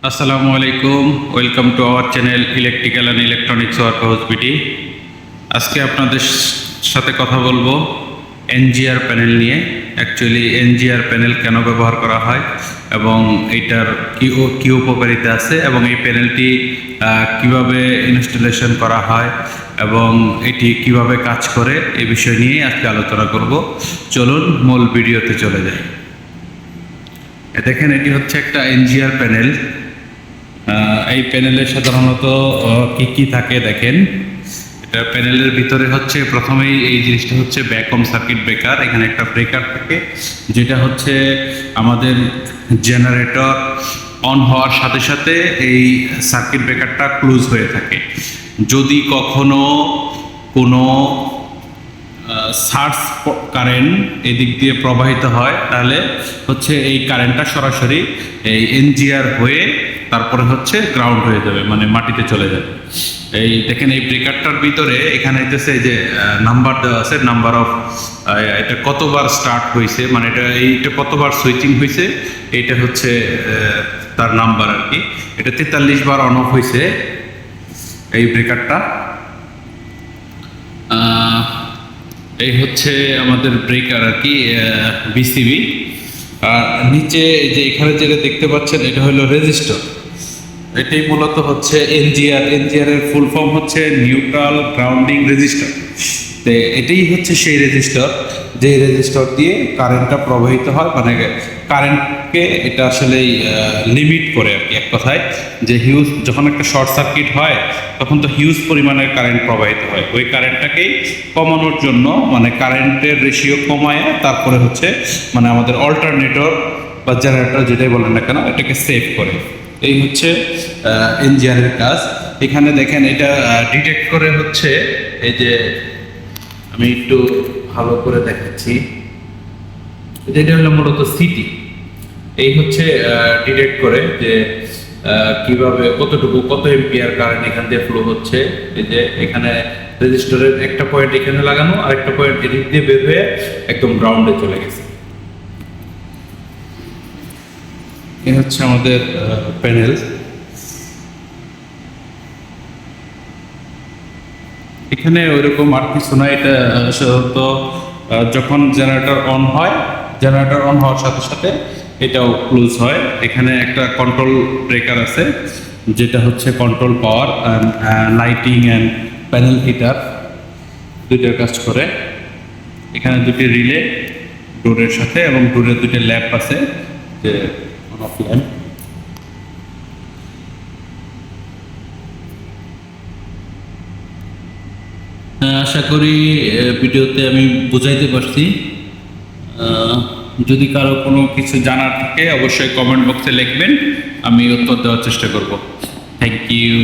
আসসালামু আলাইকুম, welcome to our channel electrical and electronics workhouse BD. আজকে আপনাদের সাথে কথা বলবো এনজিআর প্যানেল নিয়ে। অ্যাকচুয়ালি এনজিআর প্যানেল কেন ব্যবহার করা হয় এবং এইটার কী উপকারিতা আছে এবং এই প্যানেলটি কিভাবে ইনস্টলেশন করা হয় এবং এটি কিভাবে কাজ করে এই বিষয় নিয়ে আজকে আলোচনা করব। চলুন মূল ভিডিওতে চলে যাই। দেখেন, এটি হচ্ছে একটা এনজিআর প্যানেল। এই প্যানেলে সাধারণত কি থাকে দেখেন। এটা প্যানেলের ভিতরে হচ্ছে প্রথমেই এই জিনিসটা হচ্ছে ব্যাকহোম সার্কিট ব্রেকার। এখানে একটা ব্রেকার থাকে যেটা হচ্ছে আমাদের জেনারেটর অন হওয়ার সাথে সাথে এই সার্কিট ব্রেকারটা ক্লোজ হয়ে থাকে। যদি কখনো কোনো সার্জ কারেন্ট এদিক দিয়ে প্রবাহিত হয় তাহলে হচ্ছে এই কারেন্টটা সরাসরি এই এনজিআর হয়ে তারপরে হচ্ছে গ্রাউন্ড হয়ে যাবে, মানে মাটিতে চলে যাবে। এই দেখেন, এই ব্রেকারটার ভিতরে এখানে হইতেছে যে নাম্বার দেওয়া আছে, নাম্বার অফ এটা কতবার স্টার্ট হয়েছে, মানে এইটা কতবার সুইচিং হয়েছে, এইটা হচ্ছে তার নাম্বার আর কি। এটা 43 বার অন অফ হয়েছে এই ব্রেকারটা। এই হচ্ছে আমাদের ব্রেকার আর কি, বিসিবি। আর নিচে যে এখানে যেটা দেখতে পাচ্ছেন এটা হলো রেজিস্টার। এটাই মূলত হচ্ছে এনজিআর এর ফুল ফর্ম হচ্ছে নিউট্রাল গ্রাউন্ডিং রেজিস্টার। তো এটাই হচ্ছে সেই রেজিস্টার যে রেজিস্টার দিয়ে কারেন্টটা প্রবাহিত হয়, মানে কারেন্টকে এটা আসলে লিমিট করে আর কি। এক কথায় যে হিউজ যখন একটা শর্ট সার্কিট হয় তখন তো হিউজ পরিমাণের কারেন্ট প্রবাহিত হয়, ওই কারেন্টটাকেই কমানোর জন্য মানে কারেন্টের রেশিও কমায় তারপরে হচ্ছে মানে আমাদের অল্টারনেটর বা জেনারেটর যেটাই বলেন না কেন এটাকে সেভ করে। এই হচ্ছে এনজিআর এর কাজ। এখানে দেখেন এটা ডিটেক্ট করে হচ্ছে, এই যে আমি একটু ভালো করে দেখাচ্ছি, যেটা হলো মূলত সিটি। এই হচ্ছে ডিটেক্ট করে যে কিভাবে কত এম্পিয়ার কারেন্ট এখান দিয়ে ফ্লো হচ্ছে। এই যে এখানে রেজিস্টারের একটা পয়েন্ট এখানে লাগানো আর একটা পয়েন্ট এদিক দিয়ে বের হয়ে একদম গ্রাউন্ডে চলে গেছে। এই হচ্ছে আমাদের প্যানেল। এখানে ওইরকম আর কিছু না। এটা সাধারণত যখন জেনারেটর অন হয়, জেনারেটর অন হওয়ার সাথে সাথে এটাও ক্লোজ হয়। এখানে একটা কন্ট্রোল ব্রেকার আছে যেটা হচ্ছে control power, lighting and panel heater দুইটার কাজ করে। এখানে দুটি রিলে ডোরের সাথে এবং ডোরের দুটি ল্যাম্প আছে, যে অন অফ ল্যাম্প। আশা করি ভিডিওতে আমি বুঝাইতে পারছি। যদি কারো কোনো কিছু জানার থাকে অবশ্যই কমেন্ট বক্সে লিখবেন, আমি উত্তর দেওয়ার চেষ্টা করব। Thank you.